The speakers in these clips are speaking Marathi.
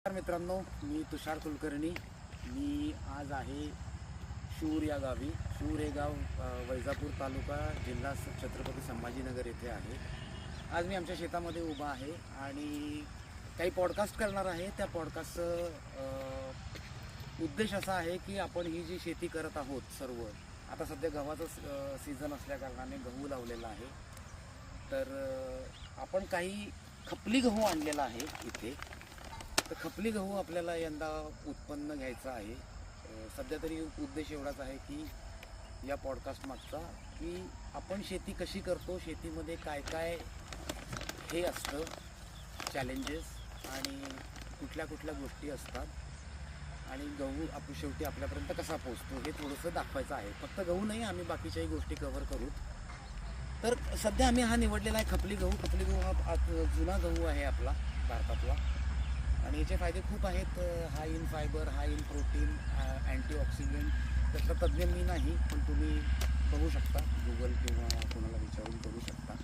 नमस्कार मित्रांनो, मी तुषार कुलकर्णी. मी आज आहे शूर या गावी. शूर हे गाव वैजापूर तालुका जिल्हा छत्रपती संभाजीनगर येथे आहे. आज मी आमच्या शेतामध्ये उभा आहे आणि काही पॉडकास्ट करणार आहे. त्या पॉडकास्टचं उद्देश असा आहे की आपण ही जी शेती करत आहोत सर्व, आता सध्या गव्हाचं सीझन असल्याकारणाने गहू लावलेला आहे. तर आपण काही खपली गहू आणलेला आहे इथे. तर खपली गहू आपल्याला यंदा उत्पन्न घ्यायचं आहे. सध्या तरी उद्देश एवढाच आहे की या पॉडकास्ट मागचा की आपण शेती कशी करतो, शेतीमध्ये काय काय हे असतं चॅलेंजेस आणि कुठल्या कुठल्या गोष्टी असतात आणि गहू आपण शेवटी आपल्यापर्यंत कसा पोचतो हे थोडंसं दाखवायचं आहे. फक्त गहू नाही, आम्ही बाकीच्याही गोष्टी कव्हर करू. तर सध्या आम्ही हा निवडलेला आहे खपली गहू. खपली गहू हा जुना गहू आहे आपला भारतातला आणि याचे फायदे खूप आहेत. High in fibre, high in protein, antioxidant. त्यातला तज्ज्ञ मी नाही, पण तुम्ही बघू शकता गुगल किंवा कोणाला विचारून करू शकता.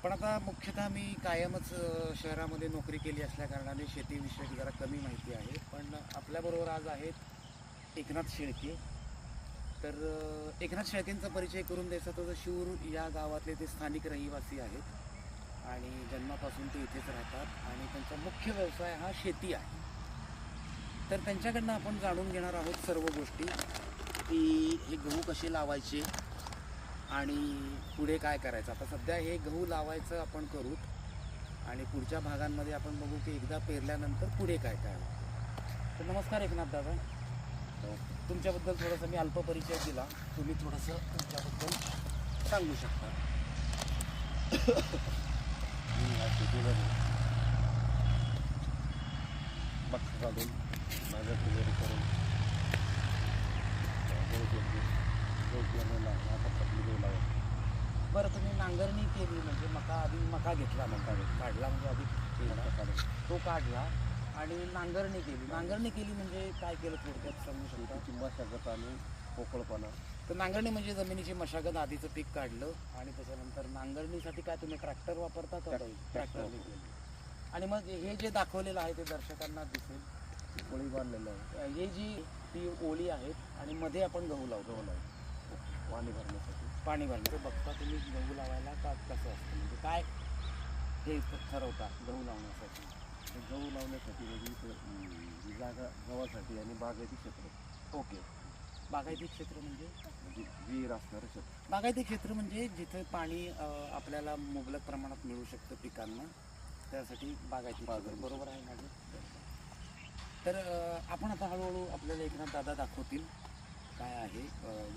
पण आता मुख्यतः मी कायमच शहरामध्ये नोकरी केली असल्याकारणाने शेतीविषयक जरा कमी माहिती आहे. पण आपल्याबरोबर आज आहेत एकनाथ शेळके. तर एकनाथ शेळकेंचा परिचय करून द्यायचा तर शूर या गावातले ते स्थानिक रहिवासी आहेत आणि जन्मापासून ते इथेच राहतात आणि त्यांचा मुख्य व्यवसाय हा शेती आहे. तर त्यांच्याकडनं आपण जाणून घेणार आहोत सर्व गोष्टी की हे गहू कसे लावायचे आणि पुढे काय करायचं. आता सध्या हे गहू लावायचं आपण करू आणि पुढच्या भागांमध्ये आपण बघू की एकदा पेरल्यानंतर पुढे काय काय होतं. तर नमस्कार एकनाथ दादा. तुमच्याबद्दल थोडंसं मी अल्प परिचय दिला, तुम्ही थोडंसं तुमच्याबद्दल सांगू शकता. बक्स काढून माझ्या तयारी करून आता खपली गहू लावा. बरं, तुम्ही नांगरणी केली म्हणजे मका घेतला, काढला म्हणजे आधी केला, तो काढला आणि नांगरणी केली म्हणजे काय केलं थोडक्यात सांगू शकता? शेतीची मशागत आणि पोकळपणा. तर नांगरणी म्हणजे जमिनीची मशागत, आधीचं पीक काढलं आणि त्याच्यानंतर नांगरणीसाठी काय तुम्ही ट्रॅक्टर वापरता का? ट्रॅक्टरने केली. आणि मग हे जे दाखवलेलं आहे ते दर्शकांना दिसेल, पोळी बांधलेलं आहे. हे जी ती ओळी आहेत आणि मध्ये आपण गहू लावतो पाणी भरण्यासाठी. पाणी भरलं. ते बघता तुम्ही गहू लावायला का कसं असतं, म्हणजे काय हे ठरवता गहू लावण्यासाठी? गहू लावण्यासाठी वेगळी जागा गव्हासाठी आणि बागायती क्षेत्र. ओके. बागायती क्षेत्र म्हणजे विहीर असणारं क्षेत्र. बागायती क्षेत्र म्हणजे जिथे पाणी आपल्याला मुबलक प्रमाणात मिळू शकतं पिकांना, त्यासाठी बागायती क्षेत्र. बरोबर आहे माझं? तर आपण आता हळूहळू आपल्याला एकनाथ दादा दाखवतील काय आहे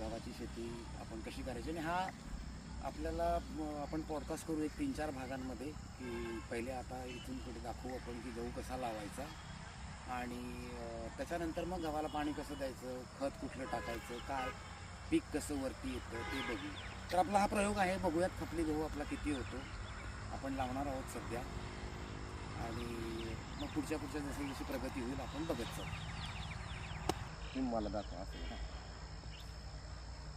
गव्हाची शेती आपण कशी करायची. आणि हा आपल्याला आपण पॉडकास्ट करू 3-4 भागांमध्ये की पहिले आता इथून पुढे दाखवू आपण की गहू कसा लावायचा आणि त्याच्यानंतर मग गव्हाला पाणी कसं द्यायचं, खत कुठलं टाकायचं, काय पीक कसं वरती येतं ते बघू. तर आपला हा प्रयोग आहे. बघूयात खपली गहू आपला किती होतो. आपण लावणार आहोत सध्या आणि मग पुढच्या जशी प्रगती होईल आपण बघत जाऊ. तुम्ही मला दाखवा असं.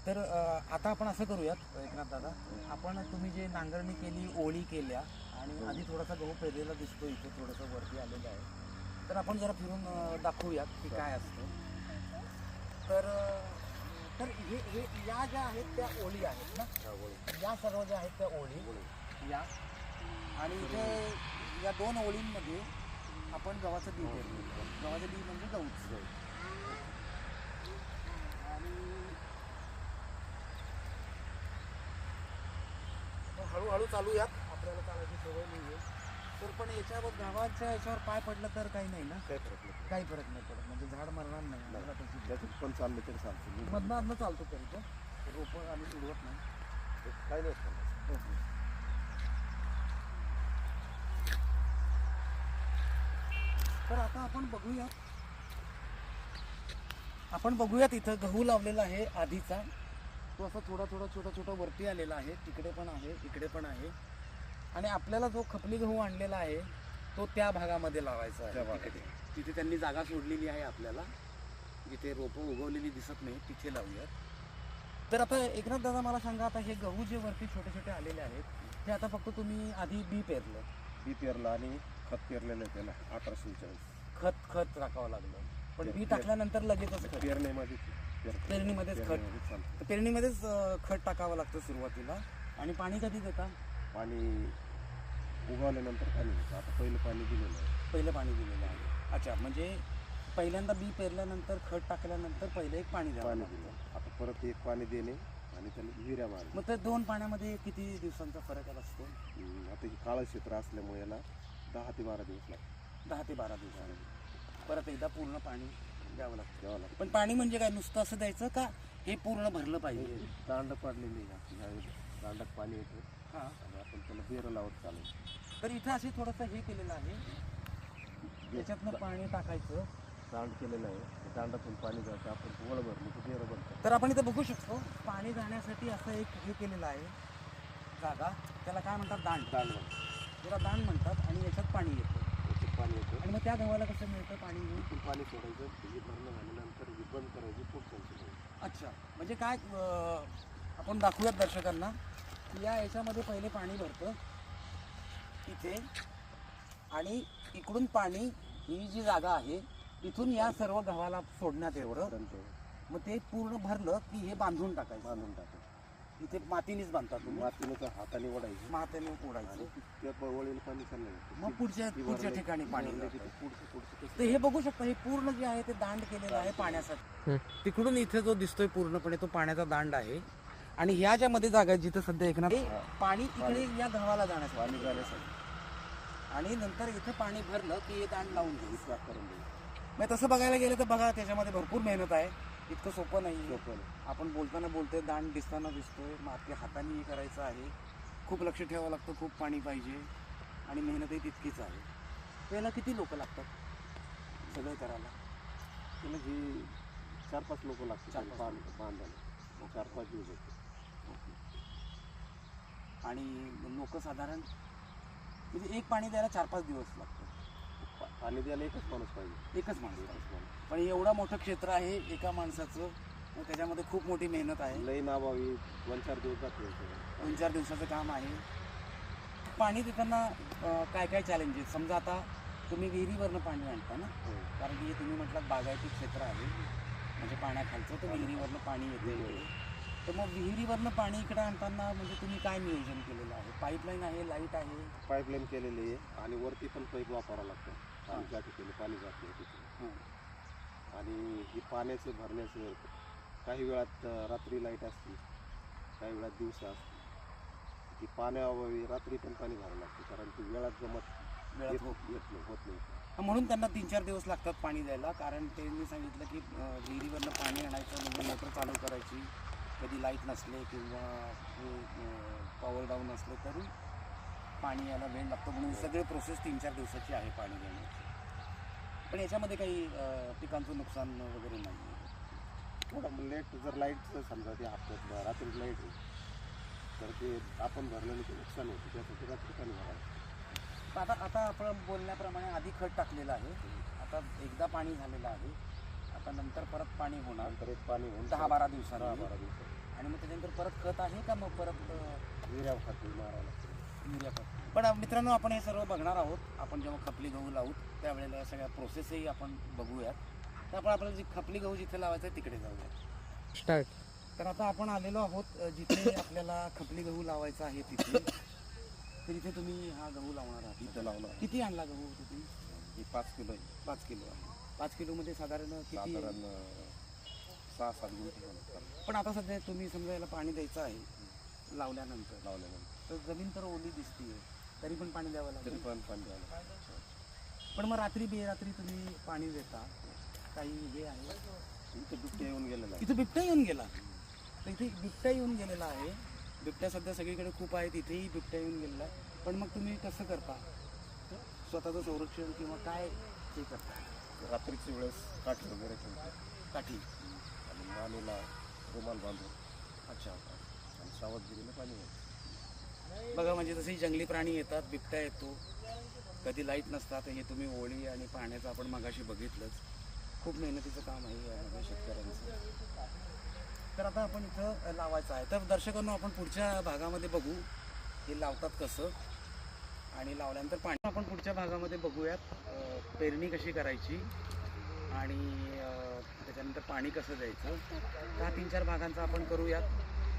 तर आता आपण असं करूयात एकनाथ दादा, आपण तुम्ही जे नांगरणी केली, ओळी केल्या आणि आधी थोडासा गहू पेरलेला दिसतो इथे, थोडंसं वरती आलेलं आहे. तर आपण जरा फिरून दाखवूयात की काय असतं. तर हे या ज्या आहेत त्या ओळी आहेत ना, या सर्व ज्या आहेत त्या ओळी या, आणि इथे या 2 ओळींमध्ये आपण गव्हाचं बी पेरलं. गव्हाचं बी म्हणजे गहूच. हळूहळू चालूयात, आपल्याला चालायची सवय नाही आहे. तर पण याच्यावर गव्हाच्या याच्यावर पाय पडलं तर काही नाही ना? काही फरक नाही पडत, म्हणजे झाड मरणार नाही. त्याच्यात पण चाललं तरी चालतं. मधनं चालतो तरी तो रोपं आम्ही सोडवत नाही. काही नाही. ओके. तर आता आपण बघूयात इथं गहू लावलेला आहे आधीचा. तो असा थोडा छोटा वरती आलेला आहे. तिकडे पण आहे, इकडे पण आहे. आणि आपल्याला जो खपली गहू आणलेला आहे तो त्या भागामध्ये लावायचा आहे. तिथे त्यांनी जागा सोडलेली आहे आपल्याला, जिथे रोपं उगवलेली दिसत नाही तिथे लावूयात. तर आता एकनाथ दादा मला सांगा, आता हे गहू जे वरती छोटे आलेले आहेत ते आता फक्त तुम्ही आधी बी पेरलं बी पेरलं आणि खत पेरलेलं आहे त्याला 1839. खत टाकावं लागलं. पण बी टाकल्यानंतर लगेचच खत, पेरणीमध्येच खत, तर पेरणीमध्येच खत टाकावं लागतं सुरुवातीला. आणि पाणी कधी देता? पाणी उगवल्यानंतर पाणी देतो. आता पहिलं पाणी दिलेलं आहे. पहिलं पाणी दिलेलं आहे. अच्छा, म्हणजे पहिल्यांदा बी पेरल्यानंतर खत टाकल्यानंतर पहिलं एक पाणी द्यावं पाणी लागतं. दिलं, आता परत एक पाणी देणे आणि त्याला युरिया मारणे. मग त्या 2 पाण्यामध्ये किती दिवसांचा फरक असतो? आता ही काळं क्षेत्र असल्यामुळे याला 10 ते 12 दिवस लागतात. 10 ते 12 दिवसांनी परत एकदा पूर्ण पाणी द्यावं लागतं. लागतं. पण पाणी म्हणजे काय नुसतं असं द्यायचं का हे पूर्ण भरलं पाहिजे? दांड पडलेली आहे, दांडात पाणी येतं हां. आणि आपण त्याला बेरं लावत चालू. तर इथं असे थोडंसं हे केलेलं आहे, त्याच्यातनं पाणी टाकायचं. दांड केलेलं आहे, ते दांडातून पाणी जातं, आपण वळ भरली की बेरं बनतं. तर आपण इथं बघू शकतो पाणी जाण्यासाठी असं एक हे केलेलं आहे जागा, त्याला काय म्हणतात? दांड. दांड त्याला दांड म्हणतात. आणि याच्यात पाणी येतं. याच्यात पाणी येतं, आणि मग त्या गव्हाला कसं मिळतं पाणी? इथून पाणी सोडायचं, ही भरणं झाल्यानंतर ही बंद करायची, पुढचं. अच्छा, म्हणजे काय आपण दाखवूयात दर्शकांना की याच्यामध्ये पहिले पाणी भरतं इथे, आणि इकडून पाणी, ही जी जागा आहे इथून या सर्व गव्हाला सोडण्यात येतं. मग ते पूर्ण भरलं की हे बांधून टाकायचं. बांधून टाकायचं. इथे मातीनेच बांधतात तुम्ही? मातीनं तर हाताने ओढायची, मातीने ओढायचं. त्या वळीला पाणी चाललं. मग पुढच्या ठिकाणी पाणी जातं. पुढचं तर हे बघू शकता, हे पूर्ण जे आहे ते दांड केलेलं आहे पाण्यासाठी. तिकडून इथे जो दिसतोय पूर्णपणे तो पाण्याचा दांड आहे. आणि ह्या ज्या मध्ये जागा आहे जिथे सध्या एकनाथ, पाणी इकडे या गव्हाला जाण्यासाठी, पाणी जाण्यासाठी. आणि नंतर इथं पाणी भरलं की हे दांड लावून घेऊ. करून देऊ. मग तसं बघायला गेलं तर बघा, त्याच्यामध्ये भरपूर मेहनत आहे. इतकं सोपं नाही. लोकं आपण बोलताना बोलतोय, दांड दिसताना दिसतोय, मग आपल्या हाताने हे करायचं आहे. खूप लक्ष ठेवावं लागतं, खूप पाणी पाहिजे, आणि मेहनतही तितकीच आहे. त्याला किती लोक लागतात सगळं करायला? त्याला ही 4-5 लोक लागतात 4-5 बांधायला. 4-5 दिवस होते. आणि लोक साधारण म्हणजे एक पाणी द्यायला 4-5 दिवस लागतात. पाणी द्यायला एकच माणूस पाहिजे. एकच माणूस. पण एवढं मोठं क्षेत्र आहे एका माणसाचं, मग त्याच्यामध्ये खूप मोठी मेहनत आहे. लई नावावी 2-4 दिवस जाते. 2-4 दिवसाचं काम आहे. पाणी देताना काय काय चॅलेंजेस? समजा आता तुम्ही विहिरीवरनं पाणी आणता ना, कारण की तुम्ही म्हटलात बागायती क्षेत्र आहे, म्हणजे पाण्याखालचं, तर विहिरीवरनं पाणी येते. तर मग विहिरीवरनं पाणी इकडे आणताना म्हणजे तुम्ही काय नियोजन केलेलं आहे? पाईपलाईन आहे, लाईट आहे? पाईपलाईन केलेली आहे, आणि वरती पण पाईप वापरावं लागतं. आणि ज्या ठिकाणी पाणी जात नाही तिथे. आणि ही पाण्याचं भरण्याचं काही वेळात रात्री लाईट असते, काही वेळात दिवसा असते. ती पाण्याअभावी रात्री पण पाणी भरावं लागतं, कारण ती वेळात वेळात होत नाही. म्हणून त्यांना 3-4 दिवस लागतात पाणी द्यायला. कारण त्यांनी सांगितलं की विहिरीवरनं पाणी आणायचं म्हणजे मोटर चालू करायची, कधी लाईट नसले किंवा पॉवर डाऊन असले तरी पाणी यायला वेळ लागतो. म्हणून सगळे प्रोसेस 3-4 दिवसाची आहे पाणी देण्याची. पण याच्यामध्ये काही पिकांचं नुकसान वगैरे नाही आहे. थोडं लेट जर लाईट समजा ते हप्त्यात रात्री लाईट आहे, तर ते आपण भरलेलं ते नुकसान होतं, त्यासाठी रात्री पाणी भरावं. आता आपण बोलण्याप्रमाणे आधी खत टाकलेलं आहे, आता एकदा पाणी झालेलं आहे, आता नंतर परत पाणी होणार. नंतर एक पाणी होऊन 10-12 दिवसांनी. 10-12 दिवसांनी. आणि मग त्याच्यानंतर परत खत आहे का? मग परत युरिया खत मारावं लागतं. युरिया खत. पण मित्रांनो, आपण हे सर्व बघणार आहोत. आपण जेव्हा खपली गहू लावू त्यावेळेला या सगळ्या प्रोसेसही आपण बघूयात. तर आपण आपल्याला जी खपली गहू जिथे लावायचं आहे तिकडे जाऊयात. स्टार्ट. तर आता आपण आलेलो आहोत जिथे आपल्याला खपली गहू लावायचा आहे तिथे. तर इथे तुम्ही हा गहू लावणार आहात. इथं लावला. किती आणला गहू तुम्ही? ही 5 किलो आहे. 5 किलो आहे. 5 किलोमध्ये साधारण किती? साधारण 6-7 गुंठे. पण आता सध्या तुम्ही समजा याला पाणी द्यायचं आहे लावल्यानंतर, तर जमीन तर ओली दिसतीये, तरी पण पाणी द्यावं लागेल. पण पाणी द्यावं लागतं. पण मग रात्री बेरात्री तुम्ही पाणी देता, काही हे आहे? इथं बिबट्या येऊन गेलेला आहे. इथं बिबट्या येऊन गेला. तर इथे बिबट्या येऊन गेलेला आहे. बिबट्या सध्या सगळीकडे खूप आहेत, इथेही बिबट्या येऊन गेलेला आहे. पण मग तुम्ही कसं करता स्वतःचं संरक्षण किंवा काय ते करता? रात्रीच्या वेळेस काठी वगैरे ठेवतो, काठी आणि मानेला रुमाल बांधून. अच्छा. आणि सावधगिरीने पाणी येतं. बघा, म्हणजे जसे जंगली प्राणी येतात, बिबट्या येतो, कधी लाईट नसतात. हे तुम्ही ओळी आणि पाण्याचं आपण मगाशी बघितलंच. खूप मेहनतीचं काम आहे यामध्ये शेतकऱ्यांचं. तर आता आपण इथं लावायचं आहे. तर दर्शकांना आपण पुढच्या भागामध्ये बघू हे लावतात कसं, आणि लावल्यानंतर पाणी आपण पुढच्या भागामध्ये बघूयात पेरणी कशी करायची आणि त्याच्यानंतर पाणी कसं द्यायचं, त्या 3-4 भागांचा आपण करूयात.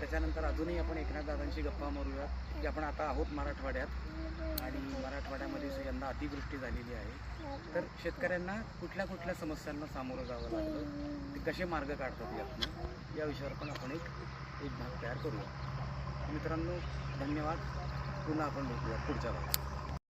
त्याच्यानंतर अजूनही आपण एकनाथ दादांशी गप्पा मारूयात की आपण आता आहोत मराठवाड्यात आणि मराठवाड्यामध्ये यंदा अतिवृष्टी झालेली आहे, तर शेतकऱ्यांना कुठल्या कुठल्या समस्यांना सामोरं जावं लागलं, ते कसे मार्ग काढतात यातनं, या विषयावर पण आपण एक भाग तयार करूया. मित्रांनो, धन्यवाद. पुन्हा आपण भेटूया पुढच्या भागात.